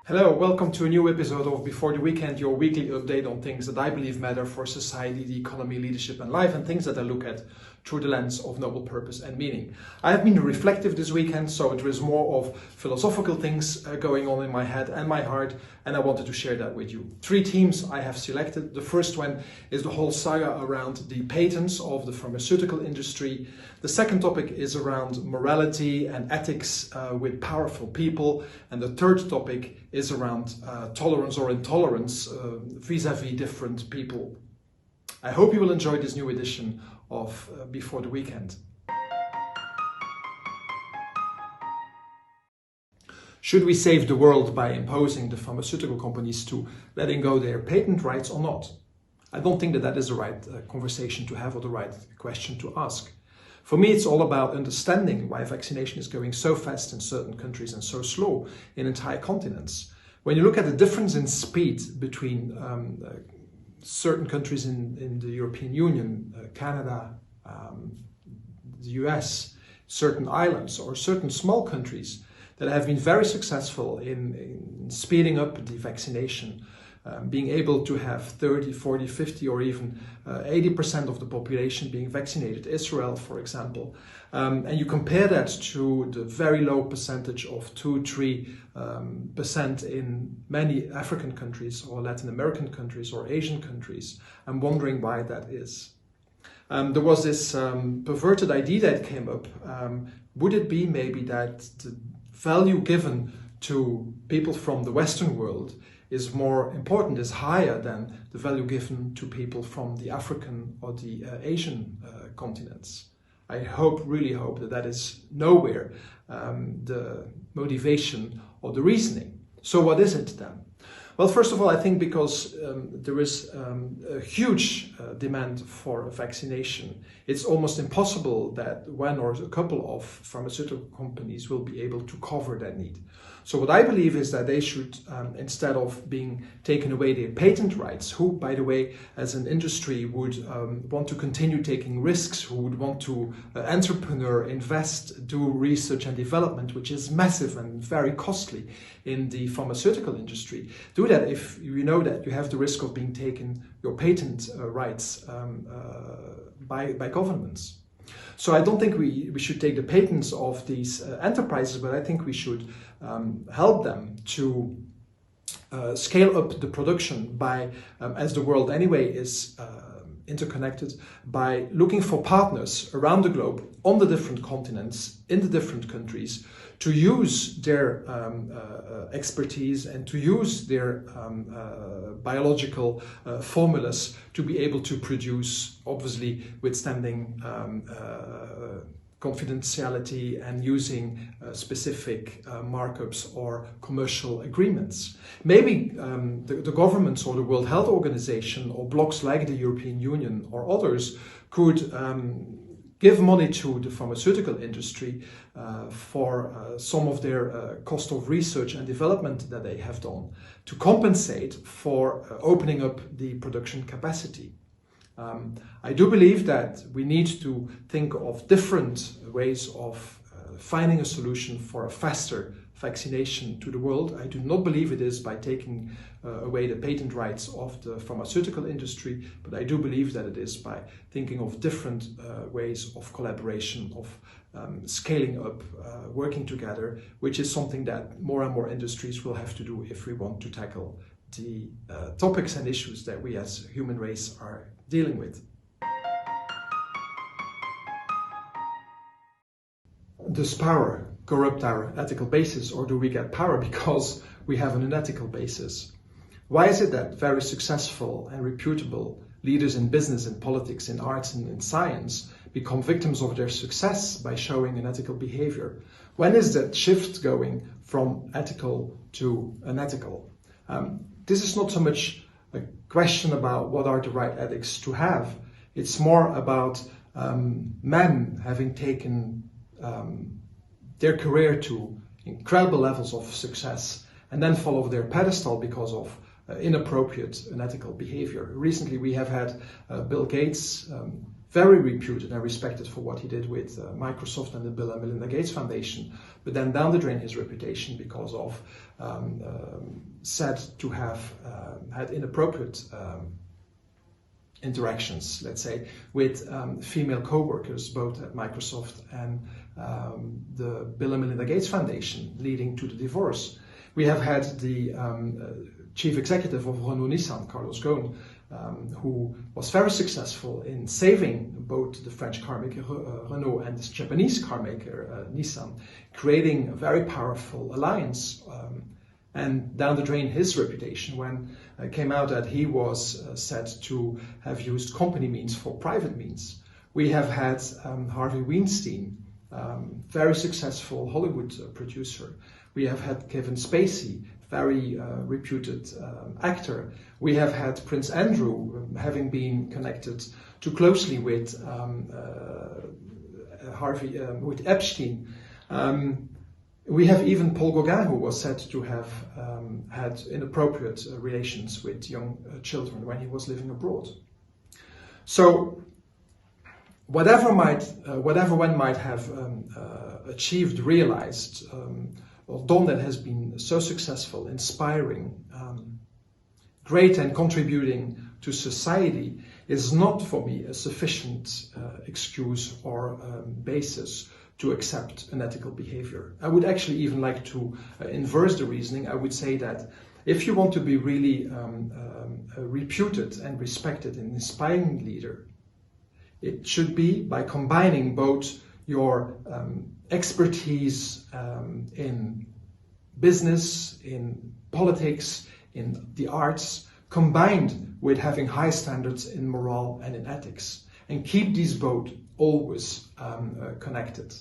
Hello, welcome to a new episode of Before the Weekend, your weekly update on things that I believe matter for society, the economy, leadership and life, and things that I look at through the lens of noble purpose and meaning. I have been reflective this weekend, so there is more of philosophical things going on in my head and my heart, and I wanted to share that with you. 3 themes I have selected. The first one is the whole saga around the patents of the pharmaceutical industry. The second topic is around morality and ethics with powerful people. And the third topic is around tolerance or intolerance vis-a-vis different people. I hope you will enjoy this new edition of Before the Weekend. Should we save the world by imposing the pharmaceutical companies to letting go their patent rights or not? I don't think that is the right conversation to have or the right question to ask. For me, it's all about understanding why vaccination is going so fast in certain countries and so slow in entire continents. When you look at the difference in speed between certain countries in the European Union, Canada, the US, certain islands or certain small countries that have been very successful in speeding up the vaccination, being able to have 30, 40, 50 or even 80% of the population being vaccinated, Israel for example, and you compare that to the very low percentage of 2-3% in many African countries or Latin American countries or Asian countries, I'm wondering why that is. There was this perverted idea that came up. Would it be maybe that the value given to people from the Western world is more important, is higher than the value given to people from the African or the Asian continents? I really hope that is nowhere the motivation or the reasoning. So what is it then? Well, first of all, I think because there is a huge demand for vaccination, it's almost impossible that one or a couple of pharmaceutical companies will be able to cover that need. So what I believe is that they should, instead of being taken away their patent rights, who, by the way, as an industry would want to continue taking risks, who would want to entrepreneur, invest, do research and development, which is massive and very costly in the pharmaceutical industry. Do that if you know that you have the risk of being taken your patent rights by governments. So I don't think we should take the patents of these enterprises, but I think we should help them to scale up the production by, as the world anyway is interconnected, by looking for partners around the globe, on the different continents, in the different countries, to use their expertise and to use their biological formulas to be able to produce, obviously withstanding confidentiality and using specific markups or commercial agreements. Maybe the governments or the World Health Organization or blocs like the European Union or others could give money to the pharmaceutical industry for some of their cost of research and development that they have done to compensate for opening up the production capacity. I do believe that we need to think of different ways of finding a solution for a faster vaccination to the world. I do not believe it is by taking away the patent rights of the pharmaceutical industry, but I do believe that it is by thinking of different ways of collaboration, of scaling up, working together, which is something that more and more industries will have to do if we want to tackle the topics and issues that we as human race are dealing with. Does power corrupt our ethical basis, or do we get power because we have an unethical basis? Why is it that very successful and reputable leaders in business, in politics, in arts and in science become victims of their success by showing unethical behavior? When is that shift going from ethical to unethical? This is not so much a question about what are the right ethics to have. It's more about men having taken their career to incredible levels of success and then fall off their pedestal because of inappropriate unethical behavior. Recently we have had Bill Gates very reputed and respected for what he did with Microsoft and the Bill and Melinda Gates Foundation, but then down the drain his reputation because of said to have had inappropriate interactions, let's say, with female co-workers, both at Microsoft and the Bill and Melinda Gates Foundation, leading to the divorce. We have had the chief executive of Renault Nissan, Carlos Ghosn, who was very successful in saving both the French car maker Renault and the Japanese car maker Nissan, creating a very powerful alliance, and down the drain his reputation when it came out that he was said to have used company means for private means. We have had Harvey Weinstein, very successful Hollywood producer. We have had Kevin Spacey, very reputed actor. We have had Prince Andrew, having been connected too closely with with Epstein. We have even Paul Gauguin, who was said to have had inappropriate relations with young children when he was living abroad. So, whatever one might have achieved, realized, or done that has been so successful, inspiring, great and contributing to society is not for me a sufficient excuse or basis to accept unethical behavior. I would actually even like to inverse the reasoning. I would say that if you want to be really a reputed and respected and inspiring leader, it should be by combining both your expertise in business, in politics, in the arts, combined with having high standards in morale and in ethics, and keep these both always connected.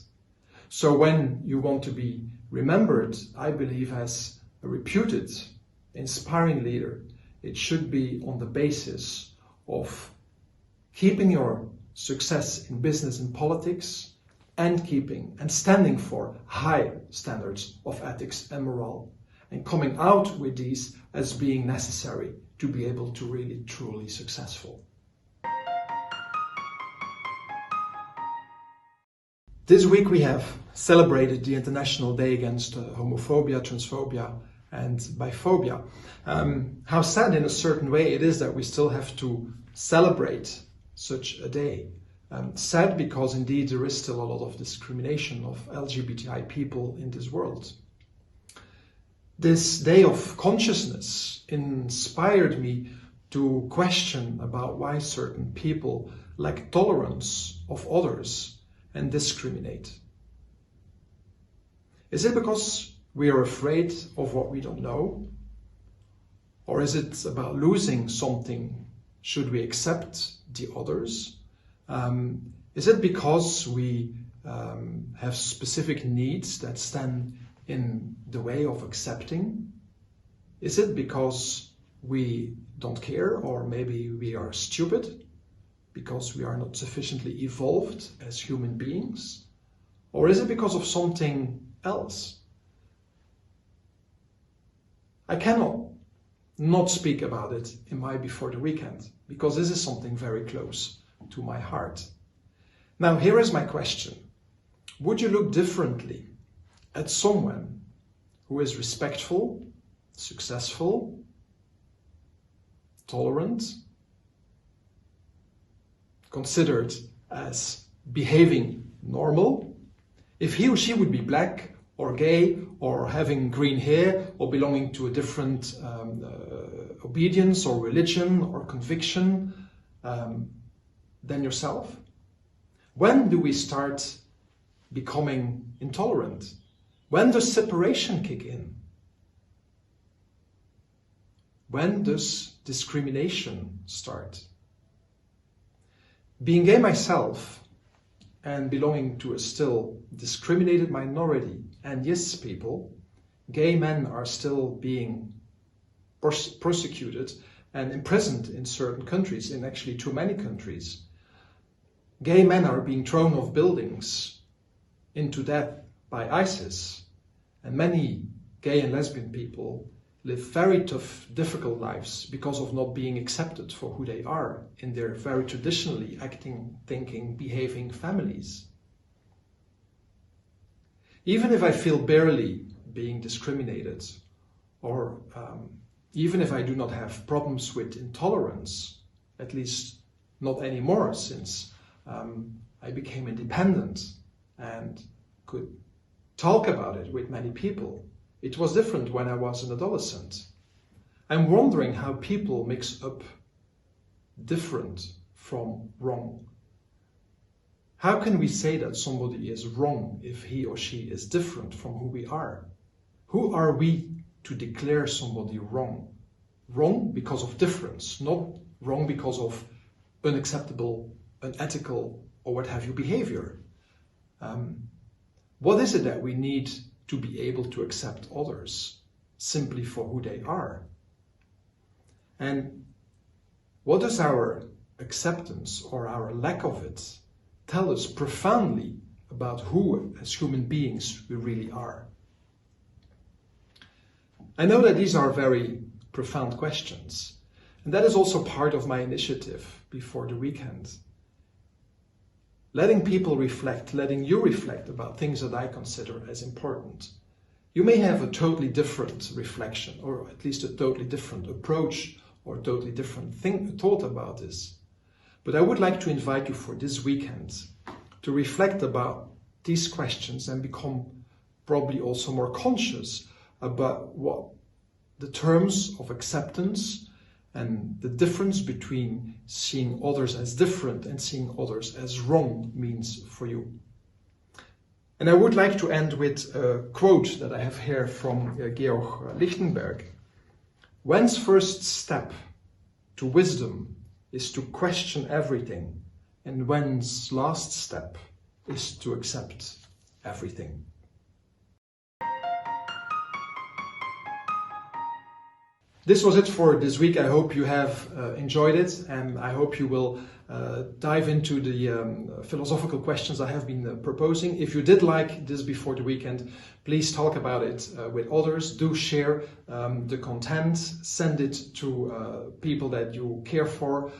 So when you want to be remembered, I believe, as a reputed, inspiring leader, it should be on the basis of keeping your success in business and politics and keeping and standing for high standards of ethics and morale, and coming out with these as being necessary to be able to really truly successful. This week we have celebrated the International Day Against Homophobia, Transphobia and Biphobia. How sad in a certain way it is that we still have to celebrate such a day. Sad because indeed there is still a lot of discrimination of LGBTI people in this world. This day of consciousness inspired me to question about why certain people lack tolerance of others and discriminate. Is it because we are afraid of what we don't know? Or is it about losing something should we accept the others? Is it because we have specific needs that stand in the way of accepting? Is it because we don't care, or maybe we are stupid because we are not sufficiently evolved as human beings? Or is it because of something else? I cannot not speak about it in my Before the Weekend, because this is something very close to my heart. Now, here is my question. Would you look differently at someone who is respectful, successful, tolerant, considered as behaving normal, if he or she would be black or gay or having green hair or belonging to a different obedience or religion or conviction than yourself? When do we start becoming intolerant? When does separation kick in? When does discrimination start? Being gay myself and belonging to a still discriminated minority, and yes, people, gay men are still being persecuted and imprisoned in certain countries, in actually too many countries. Gay men are being thrown off buildings into death by ISIS, and many gay and lesbian people live very tough, difficult lives because of not being accepted for who they are in their very traditionally acting, thinking, behaving families. Even if I feel barely being discriminated, or even if I do not have problems with intolerance, at least not anymore since I became independent and could talk about it with many people. It was different when I was an adolescent. I'm wondering how people mix up different from wrong. How can we say that somebody is wrong if he or she is different from who we are? Who are we to declare somebody wrong? Wrong because of difference, not wrong because of unacceptable, unethical, or what have you behavior. What is it that we need to be able to accept others simply for who they are? And what does our acceptance or our lack of it tell us profoundly about who as human beings we really are? I know that these are very profound questions, and that is also part of my initiative before the weekend. Letting people reflect, letting you reflect about things that I consider as important. You may have a totally different reflection, or at least a totally different approach, or a totally different thought about this. But I would like to invite you for this weekend to reflect about these questions and become probably also more conscious about what the terms of acceptance and the difference between seeing others as different and seeing others as wrong means for you. And I would like to end with a quote that I have here from Georg Lichtenberg. One's first step to wisdom is to question everything, and one's last step is to accept everything. This was it for this week. I hope you have enjoyed it, and I hope you will dive into the philosophical questions I have been proposing. If you did like this before the weekend, please talk about it with others. Do share the content, send it to people that you care for.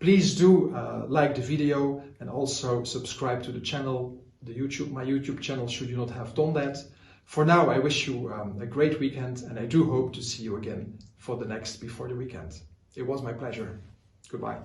Please do like the video and also subscribe to the channel, my YouTube channel, should you not have done that. For now, I wish you a great weekend, and I do hope to see you again for the next Before the Weekend. It was my pleasure. Goodbye.